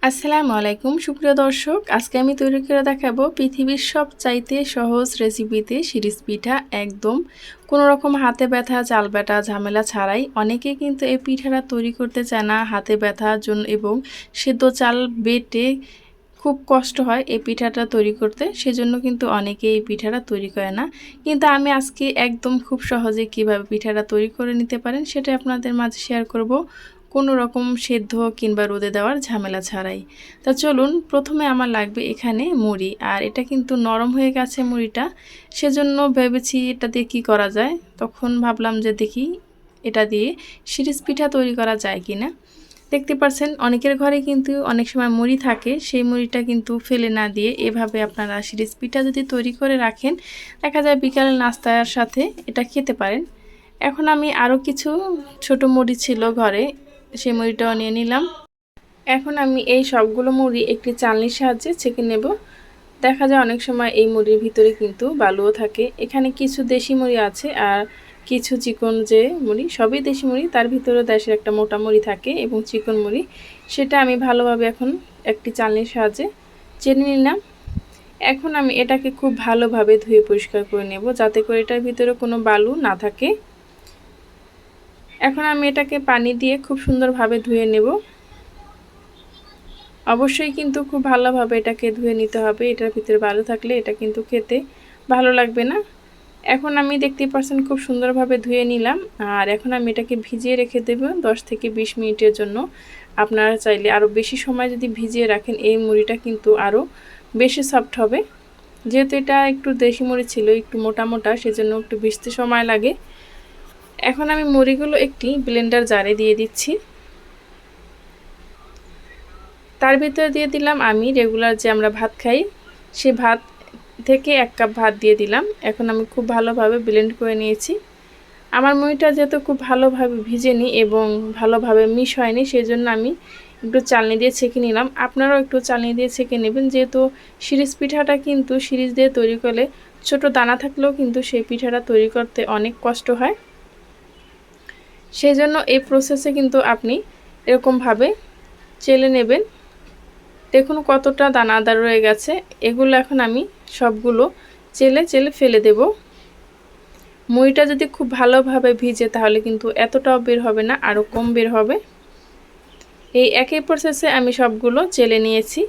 আসসালামু আলাইকুম সুপ্রিয় দর্শক, আজকে আমি তৈরি করে দেখাবো পৃথিবীর সবচাইতে সহজ রেসিপিতে শিরিষ পিঠা। একদম কোনো রকম হাতে ব্যথা চাল বাটা ঝামেলা ছাড়াই। অনেকে কিন্তু এই পিঠাটা তৈরি করতে চায় না হাতে ব্যথার জন্য এবং সেদ্ধ চাল বেটে খুব কষ্ট হয় এই পিঠাটা তৈরি করতে, সেজন্য কিন্তু অনেকে এই পিঠাটা তৈরি করে না। কিন্তু আমি আজকে একদম খুব সহজে কিভাবে পিঠাটা তৈরি করে নিতে পারেন সেটা আপনাদের মাঝে শেয়ার করব, কোনো রকম সেদ্ধ কিংবা রোদে দেওয়ার ঝামেলা ছাড়াই। তা চলুন, প্রথমে আমার লাগবে এখানে মুড়ি, আর এটা কিন্তু নরম হয়ে গেছে মুড়িটা, সেজন্য ভেবেছি এটা দিয়ে কী করা যায়। তখন ভাবলাম যে দেখি এটা দিয়ে শিরিষ পিঠা তৈরি করা যায় কি না। দেখতে পাচ্ছেন অনেকের ঘরে কিন্তু অনেক সময় মুড়ি থাকে, সেই মুড়িটা কিন্তু ফেলে না দিয়ে এভাবে আপনারা শিরিষ পিঠা যদি তৈরি করে রাখেন, দেখা যায় বিকালের নাস্তার সাথে এটা খেতে পারেন। এখন আমি আরও কিছু ছোট মুড়ি ছিল ঘরে, সেই মুড়িটাও নিয়ে নিলাম। এখন আমি এই সবগুলো মুড়ি একটি চালনির সাহায্যে ছেঁকে নেব। দেখা যায় অনেক সময় এই মুড়ির ভিতরে কিন্তু বালুও থাকে। এখানে কিছু দেশি মুড়ি আছে আর কিছু চিকন যে মুড়ি, সবই দেশি মুড়ি, তার ভিতরে দেশের একটা মোটা মুড়ি থাকে এবং চিকন মুড়ি, সেটা আমি ভালোভাবে এখন একটি চালনির সাহায্যে চেনে নিলাম। এখন আমি এটাকে খুব ভালোভাবে ধুয়ে পরিষ্কার করে নেব, যাতে করে এটার ভিতরে কোনো বালু না থাকে। এখন আমি এটাকে পানি দিয়ে খুব সুন্দরভাবে ধুয়ে নেব। অবশ্যই কিন্তু খুব ভালোভাবে এটাকে ধুয়ে নিতে হবে, এটার ভিতরে বালু থাকলে এটা কিন্তু খেতে ভালো লাগবে না। এখন আমি দেখতেই পাচ্ছেন খুব সুন্দরভাবে ধুয়ে নিলাম, আর এখন আমি এটাকে ভিজিয়ে রেখে দেব 10 থেকে 20 মিনিটের জন্য। আপনারা চাইলে আরও বেশি সময় যদি ভিজিয়ে রাখেন, এই মুড়িটা কিন্তু আরও বেশি সফট হবে। যেহেতু এটা একটু দেশি মুড়ি ছিল, একটু মোটা মোটা, সেজন্য একটু ভিজতে সময় লাগে। এখন আমি মুড়িগুলো একটি ব্লেন্ডার জারে দিয়ে দিচ্ছি। তার ভিতরে দিয়ে দিলাম আমি রেগুলার যে আমরা ভাত খাই, সে ভাত থেকে 1 কাপ ভাত দিয়ে দিলাম। এখন আমি খুব ভালোভাবে ব্লেন্ড করে নিয়েছি। আমার মুড়িটা যেহেতু খুব ভালোভাবে ভিজেনি এবং ভালোভাবে মিশ হয়নি, সেজন্য আমি একটু চালনি দিয়ে ছেঁকে নিলাম। আপনারাও একটু চালনি দিয়ে ছেঁকে নেবেন, যেহেতু শিরিষ পিঠাটা কিন্তু শিরিষ দিয়ে তৈরি করলে ছোট দানা থাকলেও কিন্তু সেই পিঠাটা তৈরি করতে অনেক কষ্ট হয়। সেই জন্য এই প্রসেসে কিন্তু আপনি এরকমভাবে চেলে নেবেন। দেখুন কতটা দানাদার রয়ে গেছে। এগুলো এখন আমি সবগুলো চেলে চেলে ফেলে দেব। মুড়িটা যদি খুব ভালোভাবে ভিজে তাহলে কিন্তু এতটাও বের হবে না, আরও কম বের হবে। এই একই প্রসেসে আমি সবগুলো চেলে নিয়েছি।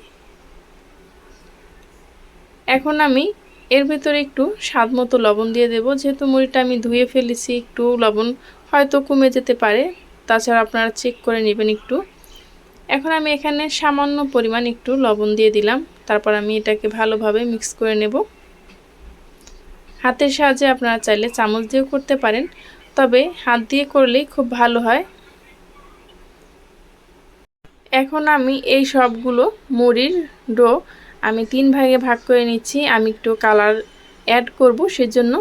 এখন আমি এর ভিতরে একটু স্বাদ মতো লবণ দিয়ে দেব। যেহেতু মুড়িটা আমি ধুয়ে ফেলেছি, একটু লবণ হয়তো কমে যেতে পারে, তাছাড়া আপনারা চেক করে নেবেন একটু। এখন আমি এখানে সামান্য পরিমাণ একটু লবণ দিয়ে দিলাম। তারপর আমি এটাকে ভালোভাবে মিক্স করে নেব। হাতের সাহায্যে আপনারা চাইলে চামচ দিয়েও করতে পারেন, তবে হাত দিয়ে করলেই খুব ভালো হয়। এখন আমি এই সবগুলো মুড়ির ডো আমি 3 ভাগে ভাগ করে নিচ্ছি। আমি একটু কালার অ্যাড করব, সেজন্য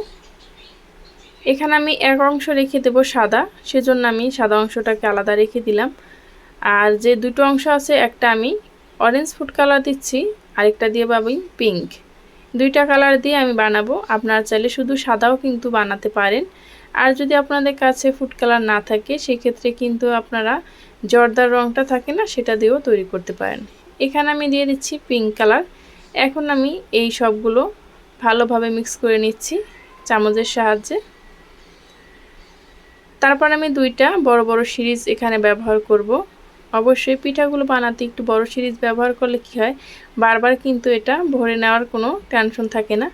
এখানে আমি এক অংশ রেখে দেব সাদা, সেজন্য আমি সাদা অংশটাকে আলাদা রেখে দিলাম। আর যে দুটো অংশ আছে, একটা আমি অরেঞ্জ ফুড কালার দিচ্ছি, আরেকটা দিয়ে পাবি পিঙ্ক। দুইটা কালার দিয়ে আমি বানাবো। আপনারা চাইলে শুধু সাদাও কিন্তু বানাতে পারেন। আর যদি আপনাদের কাছে ফুড কালার না থাকে, সেক্ষেত্রে কিন্তু আপনারা জর্দার রঙটা থাকে না, সেটা দিয়েও তৈরি করতে পারেন। এখানে আমি দিয়ে দিচ্ছি পিঙ্ক কালার। এখন আমি এই সবগুলো ভালোভাবে মিক্স করে নিচ্ছি চামচের সাহায্যে। তারপর আমি দুইটা বড় বড় শিরিষ এখানে ব্যবহার করব। অবশ্যই পিঠাগুলো বানাতে একটু বড় শিরিষ ব্যবহার করলে কি হয়, বারবার কিন্তু এটা ভরে নেওয়ার কোনো টেনশন থাকে না।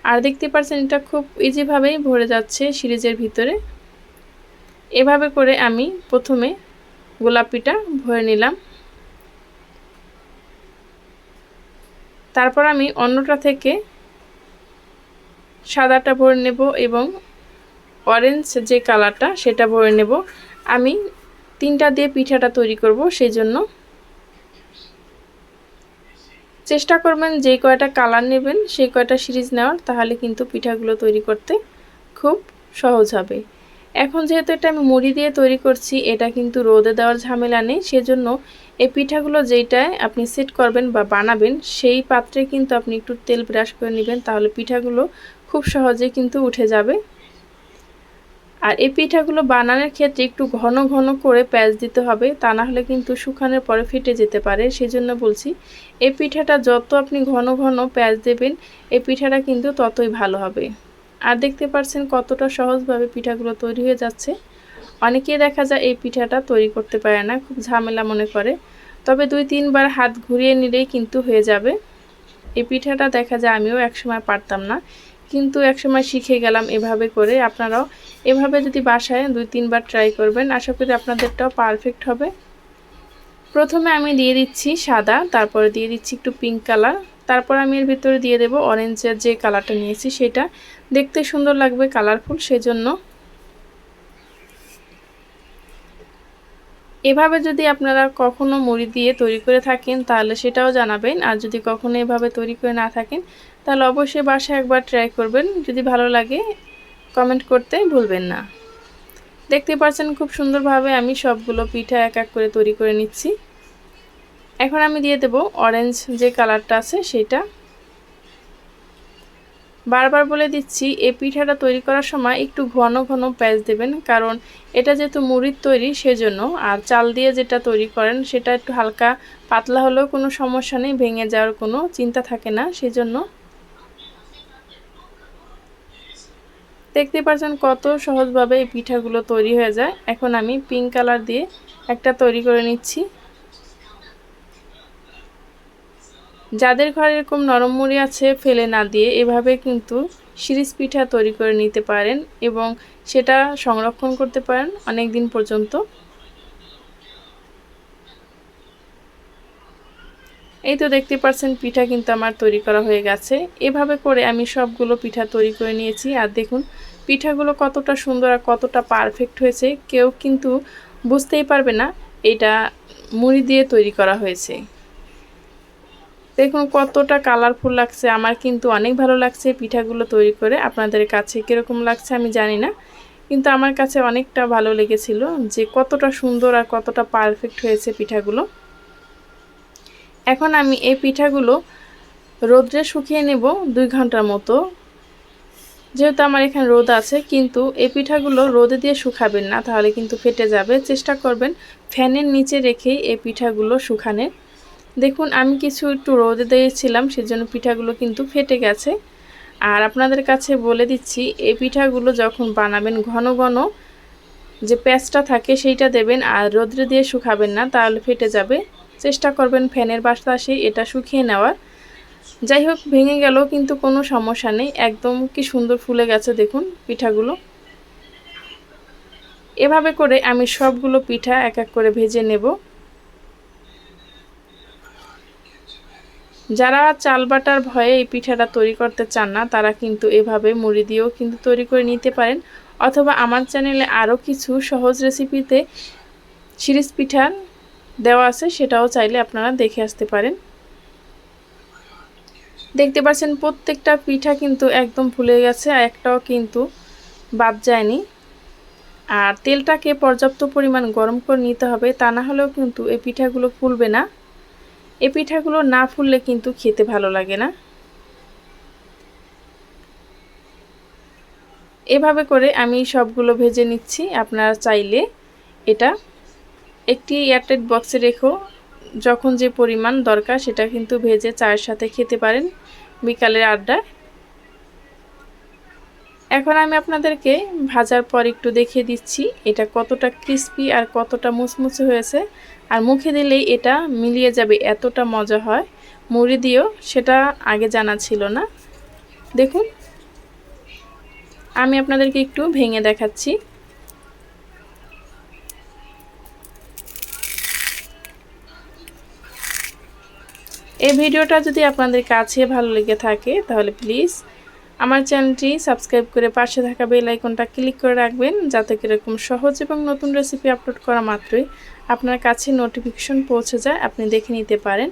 আর দেখতে পাচ্ছেন এটা খুব ইজিভাবেই ভরে যাচ্ছে শিরিজের ভিতরে। এভাবে করে আমি প্রথমে গোলাপিটা ভরে নিলাম। তারপর আমি অন্যটা থেকে সাদাটা ভরে নেব এবং অরেঞ্জ যে কালারটা সেটা ভরে নেব। আমি 3টা দিয়ে পিঠাটা তৈরি করব, সেই জন্য চেষ্টা করবেন যে কয়টা কালার নেবেন সেই কয়টা সিরিজ নেওয়ার, তাহলে কিন্তু পিঠাগুলো তৈরি করতে খুব সহজ হবে। এখন যেহেতু এটা আমি মুড়ি দিয়ে তৈরি করছি, এটা কিন্তু রোদে দেওয়ার ঝামেলা নেই, সেজন্য এই পিঠাগুলো যেইটায় আপনি সেট করবেন বা বানাবেন সেই পাত্রে কিন্তু আপনি একটু তেল ব্রাশ করে নেবেন, তাহলে পিঠাগুলো খুব সহজে কিন্তু উঠে যাবে। আর এই পিঠাগুলো বানানোর ক্ষেত্রে একটু ঘন ঘন করে প্যাঁচ দিতে হবে, তা না হলে কিন্তু শুকানোর পরে ফেটে যেতে পারে। সেজন্য বলছি এই পিঠাটা যত আপনি ঘন ঘন প্যাঁচ দেবেন এই পিঠাটা কিন্তু ততই ভালো হবে। আর দেখতে পাচ্ছেন কতটা সহজভাবে পিঠাগুলো তৈরি হয়ে যাচ্ছে। অনেকেই দেখা যায় এই পিঠাটা তৈরি করতে পারে না, খুব ঝামেলা মনে করে, তবে 2-3 বার হাত ঘুরিয়ে নিলেই কিন্তু হয়ে যাবে। এই পিঠাটা দেখা যায় আমিও একসময় পারতাম না, কিন্তু একসময় শিখে গেলাম এভাবে করে। আপনারাও এভাবে যদি বাসায় 2-3 বার ট্রাই করবেন, আশা করি আপনাদেরটাও পারফেক্ট হবে। প্রথমে আমি দিয়ে দিচ্ছি সাদা, তারপরে দিয়ে দিচ্ছি একটু পিঙ্ক কালার, তারপর আমি এর ভিতরে দিয়ে দেব অরেঞ্জের যে কালারটা নিয়েছি সেটা, দেখতে সুন্দর লাগবে কালারফুল সেজন্য। এভাবে যদি আপনারা কখনো মুড়ি দিয়ে তৈরি করে থাকেন তাহলে সেটাও জানাবেন, আর যদি কখনো এভাবে তৈরি করে না থাকেন তাহলে অবশ্যই বাসায় একবার ট্রাই করবেন। যদি ভালো লাগে কমেন্ট করতে ভুলবেন না। দেখতে পাচ্ছেন খুব সুন্দরভাবে আমি সবগুলো পিঠা এক এক করে তৈরি করে নিচ্ছি। এখন আমি দিয়ে দেব অরেঞ্জ যে কালারটা আছে সেটা। বারবার বলে দিচ্ছি এই পিঠাটা তৈরি করার সময় একটু ঘন ঘন প্যাঁচ দেবেন, কারণ এটা যেহেতু মুড়ির তৈরি সেজন্য। আর চাল দিয়ে যেটা তৈরি করেন সেটা একটু হালকা পাতলা হলেও কোনো সমস্যা নেই, ভেঙে যাওয়ার কোনো চিন্তা থাকে না সেজন্য। দেখতে পাচ্ছেন কত সহজভাবে এই পিঠাগুলো তৈরি হয়ে যায়। এখন আমি পিঙ্ক কালার দিয়ে একটা তৈরি করে নিচ্ছি। যাদের ঘরে এরকম নরম মুড়ি আছে ফেলে না দিয়ে এভাবে কিন্তু শিরিষ পিঠা তৈরি করে নিতে পারেন এবং সেটা সংরক্ষণ করতে পারেন অনেক দিন পর্যন্ত। এই তো দেখতে পাচ্ছেন পিঠা কিন্তু আমার তৈরি করা হয়ে গেছে। এভাবে করে আমি সবগুলো পিঠা তৈরি করে নিয়েছি। আর দেখুন পিঠাগুলো কতটা সুন্দর আর কতটা পারফেক্ট হয়েছে, কেউ কিন্তু বুঝতেই পারবে না এটা মুড়ি দিয়ে তৈরি করা হয়েছে। দেখুন কতটা কালারফুল লাগছে, আমার কিন্তু অনেক ভালো লাগছে পিঠাগুলো তৈরি করে। আপনাদের কাছে কীরকম লাগছে আমি জানি না, কিন্তু আমার কাছে অনেকটা ভালো লেগেছিল যে কতটা সুন্দর আর কতটা পারফেক্ট হয়েছে পিঠাগুলো। এখন আমি এই পিঠাগুলো রোদ্রে শুকিয়ে নেব 2 ঘন্টার মতো। যেহেতু আমার এখানে রোদ আছে, কিন্তু এই পিঠাগুলো রোদে দিয়ে শুকাবেন না, তাহলে কিন্তু ফেটে যাবে। চেষ্টা করবেন ফ্যানের নিচে রেখেই এই পিঠাগুলো শুকানোর। দেখুন আমি কিছু একটু রোদে দিয়েছিলাম সেজন্য পিঠাগুলো কিন্তু ফেটে গেছে। আর আপনাদের কাছে বলে দিচ্ছি এই পিঠাগুলো যখন বানাবেন ঘন ঘন যে প্যাঁচটা থাকে সেইটা দেবেন, আর রোদ্রে দিয়ে শুকাবেন না, তাহলে ফেটে যাবে। চেষ্টা করবেন ফ্যানের বাতাসে এটা শুকিয়ে নেওয়ার। যাই হোক ভেঙে গেলেও কিন্তু কোনো সমস্যা নেই, একদম কি সুন্দর ফুলে গেছে দেখুন পিঠাগুলো। এভাবে করে আমি সবগুলো পিঠা এক এক করে ভেজে নেব। যারা চাল বাটার ভয়ে এই পিঠাটা তৈরি করতে চান না তারা কিন্তু এভাবে মুড়ি দিয়েও কিন্তু তৈরি করে নিতে পারেন, অথবা আমার চ্যানেলে আরও কিছু সহজ রেসিপিতে শিরিষ পিঠা দেওয়া আছে, সেটাও চাইলে আপনারা দেখে আসতে পারেন। দেখতে পাচ্ছেন প্রত্যেকটা পিঠা কিন্তু একদম ফুলে গেছে, আর একটাও কিন্তু বাদ যায়নি। আর তেলটাকে পর্যাপ্ত পরিমাণ গরম করে নিতে হবে, তা না হলেও কিন্তু এই পিঠাগুলো ফুলবে না। এই পিঠাগুলো না ফুললে কিন্তু খেতে ভালো লাগে না। এভাবে করে আমি সবগুলো ভেজে নিচ্ছি। আপনারা চাইলে এটা একটি এয়ারটাইট বক্সে রেখো, যখন যে পরিমাণ দরকার সেটা কিন্তু ভেজে চায়ের সাথে খেতে পারেন বিকালের আড্ডায়। এখন আমি আপনাদেরকে ভাজার পর একটু দেখিয়ে দিচ্ছি এটা কতটা ক্রিস্পি আর কতটা মুচমুচে হয়েছে। আর মুখে দিলেই এটা মিলিয়ে যাবে, এতটা মজা হয় মুড়ি দিয়েও, সেটা আগে জানা ছিল না। দেখুন আমি আপনাদেরকে একটু ভেঙে দেখাচ্ছি। এই ভিডিওটা যদি আপনাদের কাছে ভালো লেগে থাকে তাহলে প্লিজ আমার চ্যানেলটি সাবস্ক্রাইব করে পাশে থাকা বেল আইকনটা ক্লিক করে রাখবেন, যাতে এরকম সহজ এবং নতুন রেসিপি আপলোড করা মাত্রই আপনার কাছে নোটিফিকেশন পৌঁছে যায়, আপনি দেখে নিতে পারেন।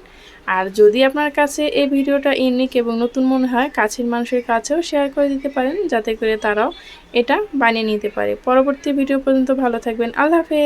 আর যদি আপনার কাছে এই ভিডিওটা ইউনিক এবং নতুন মনে হয় কাছের মানুষের কাছেও শেয়ার করে দিতে পারেন, যাতে করে তারাও এটা বানিয়ে নিতে পারে। পরবর্তী ভিডিও পর্যন্ত ভালো থাকবেন। আল্লাহ হাফেজ।